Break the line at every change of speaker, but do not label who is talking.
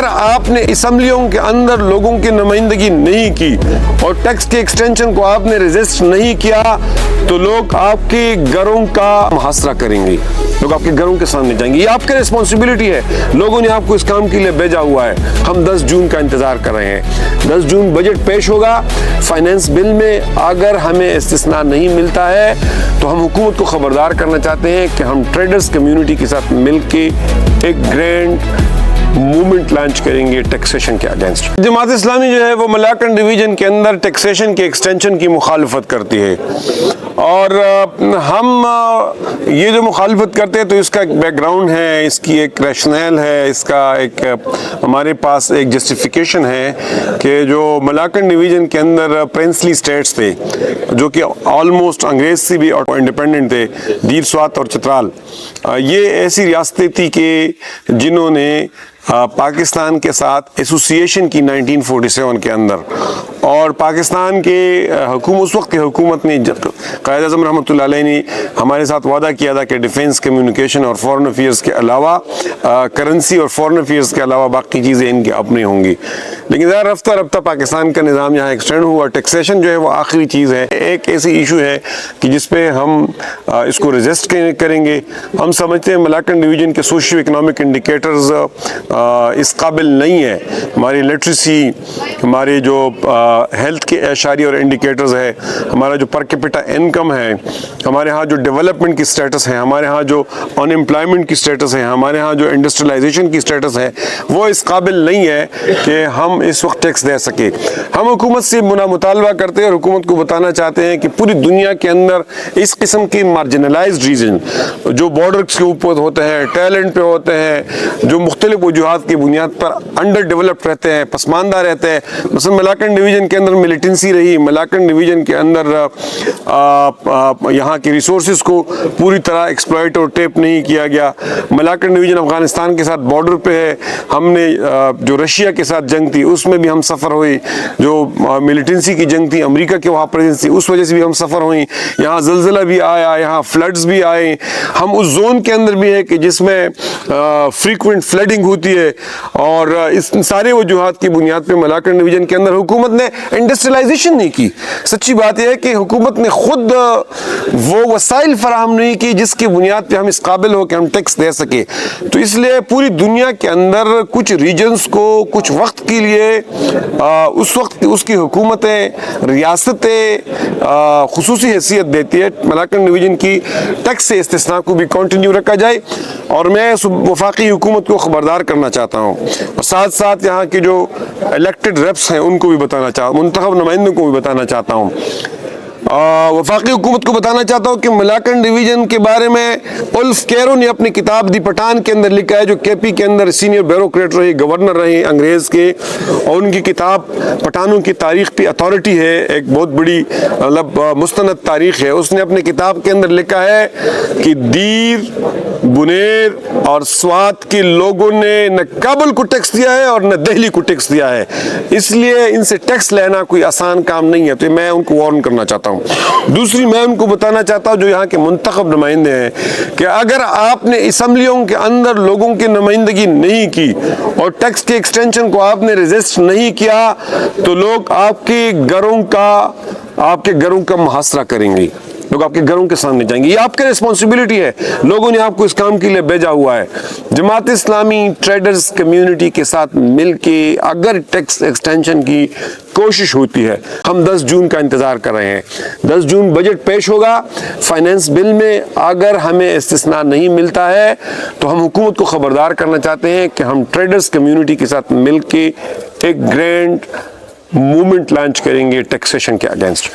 اگر آپ نے اسمبلیوں کے اندر لوگوں کی نمائندگی نہیں کی اور ٹیکس کے ایکسٹینشن کو آپ نے ریزسٹ نہیں کیا تو لوگ آپ کے گھروں کا محاصرہ کریں گے، لوگ آپ کے گھروں کے سامنے جائیں گے۔ یہ آپ کی ریسپانسبلٹی ہے، لوگوں نے آپ کو اس کام کے لیے بھیجا ہوا ہے۔ ہم 10 جون کا انتظار کر رہے ہیں، 10 جون بجٹ پیش ہوگا، فائنینس بل میں اگر ہمیں استثناء نہیں ملتا ہے تو ہم حکومت کو خبردار کرنا چاہتے ہیں کہ ہم ٹریڈرز کمیونٹی کے ساتھ مل کے ایک گرینڈ موومنٹ لانچ کریں گے ٹیکسیشن کے اگینسٹ۔ جماعت اسلامی جو ہے وہ ملاکنڈ ڈویژن کے اندر ٹیکسیشن کے ایکسٹینشن کی مخالفت کرتی ہے، اور ہم یہ جو مخالفت کرتے ہیں تو اس کا ایک بیک گراؤنڈ ہے، اس کی ایک ریشنل ہے، اس کا ایک ہمارے پاس ایک جسٹیفیکیشن ہے کہ جو ملاکنڈ ڈویژن کے اندر پرنسلی اسٹیٹس تھے جو کہ آلموسٹ انگریز سے بھی انڈیپینڈنٹ تھے، دیر سوات اور چترال، یہ ایسی ریاستیں تھی کہ جنہوں نے پاکستان کے ساتھ ایسوسیشن کی 1947 کے اندر، اور پاکستان کے حکومت اس وقت کی حکومت نے قائد اعظم رحمۃ اللہ علیہ نے ہمارے ساتھ وعدہ کیا تھا کہ ڈیفینس، کمیونیکیشن اور فورن افیئرز کے علاوہ کرنسی اور فورن افیئرز کے علاوہ باقی چیزیں ان کے اپنی ہوں گی، لیکن ذرا رفتہ رفتہ پاکستان کا نظام یہاں ایکسٹینڈ ہوا۔ ٹیکسیشن جو ہے وہ آخری چیز ہے، ایک ایسی ایشو ہے کہ جس پہ ہم اس کو ریزسٹ کریں گے۔ ہم سمجھتے ہیں ملاکنڈ ڈویژن کے سوشیو اکنامک انڈیکیٹرز اس قابل نہیں ہے، ہماری لٹریسی، ہمارے جو ہیلتھ کے اشاریہ اور انڈیکیٹرز ہے، ہمارا جو پر کیپٹا انکم ہے، ہمارے ہاں جو ڈیولپمنٹ کی سٹیٹس ہے، ہمارے ہاں جو ان امپلائمنٹ کی سٹیٹس ہے، ہمارے ہاں جو انڈسٹریلائزیشن کی سٹیٹس ہے، وہ اس قابل نہیں ہے کہ ہم اس وقت ٹیکس دے سکے۔ ہم حکومت سے مطالبہ کرتے ہیں اور حکومت کو بتانا چاہتے ہیں کہ پوری دنیا کے اندر اس قسم کی مارجنلائزڈ ریجن جو بارڈرز کے اوپر ہوتے ہیں، ٹیلنٹ پہ ہوتے ہیں، جو مختلف وجوہات کی بنیاد پر انڈر ڈیولپڈ رہتے ہیں، پسماندہ رہتے ہیں، مثلا ملاکنڈ ڈویژن کے اندر ملیٹنسی رہی، ملاکنڈ ڈویژن کے اندر یہاں کے ریسورسز کو پوری طرح ایکسپلائٹ اور ٹیپ نہیں کیا گیا۔ ملاکنڈ ڈویژن افغانستان کے ساتھ بارڈر پہ ہے، ہم نے جو رشیا کے ساتھ جنگ تھی اس میں بھی ہم سفر ہوئی، جو ملیٹنسی کی جنگ تھی، امریکہ کے وہاں پریزنس تھی، اس وجہ سے بھی ہم سفر ہوئی، یہاں زلزلہ بھی آیا، یہاں فلڈز بھی آئے، ہم اس زون کے اندر بھی ہے کہ جس میں فریکوینٹ فلڈنگ ہوتی ہے، اور اس سارے وجوہات کی بنیاد پہ ملاکنڈ ڈویژن کے اندر حکومت نے انڈسٹریلائزیشن نہیں کی۔ سچی بات یہ ہے کہ حکومت نے خود وہ وسائل فراہم نہیں کی جس کی بنیاد پہ ہم اس قابل ہو کہ ہم ٹیکس دے سکے، تو اس لیے پوری دنیا کے اندر کچھ ریجنز کو کچھ وقت کے لیے اس وقت اس کی حکومتیں، ریاستیں خصوصی حیثیت دیتی ہے، ملاکنڈ ڈویژن کی ٹیکس سے استثناء کو بھی کنٹینیو رکھا جائے، اور میں وفاقی حکومت کو خبردار کرنا چاہتا ہوں، اور ساتھ ساتھ یہاں کے جو الیکٹڈ ریپس ہیں ان کو بھی بتانا چاہتا ہوں، منتخب نمائندوں کو بھی بتانا چاہتا ہوں، وفاقی حکومت کو بتانا چاہتا ہوں کہ ملاکنڈ ڈویژن کے بارے میں اولف کیرو نے اپنی کتاب دی پٹھان کے اندر لکھا ہے، جو کے پی کے اندر سینئر بیوروکریٹ رہے، گورنر رہے انگریز کے، اور ان کی کتاب پٹھانوں کی تاریخ پہ اتھارٹی ہے، ایک بہت بڑی مطلب مستند تاریخ ہے۔ اس نے اپنی کتاب کے اندر لکھا ہے کہ دیر، بنیر اور سوات کے لوگوں نے نہ کابل کو ٹیکس دیا ہے اور نہ دہلی کو ٹیکس دیا ہے، اس لیے ان سے ٹیکس لینا کوئی آسان کام نہیں ہے، تو میں ان کو وارن کرنا چاہتا ہوں۔ دوسری میں ان کو بتانا چاہتا ہوں جو یہاں کے منتخب نمائندے ہیں کہ اگر آپ نے اسمبلیوں کے اندر لوگوں کی نمائندگی نہیں کی اور ٹیکس کے ایکسٹینشن کو آپ نے ریزسٹ نہیں کیا تو لوگ آپ کے گھروں کا محاصرہ کریں گے، لوگ آپ کے گھروں کے سامنے جائیں گے۔ یہ آپ کی ریسپانسبلٹی ہے، لوگوں نے آپ کو اس کام کے لیے بھیجا ہوا ہے۔ جماعت اسلامی ٹریڈرز کمیونٹی کے ساتھ مل کے اگر ٹیکس ایکسٹینشن کی کوشش ہوتی ہے، ہم 10 جون کا انتظار کر رہے ہیں، 10 جون بجٹ پیش ہوگا، فائنینس بل میں اگر ہمیں استثناء نہیں ملتا ہے تو ہم حکومت کو خبردار کرنا چاہتے ہیں کہ ہم ٹریڈرز کمیونٹی کے ساتھ مل کے ایک گرینڈ موومنٹ لانچ کریں گے ٹیکسیشن کے اگینسٹ۔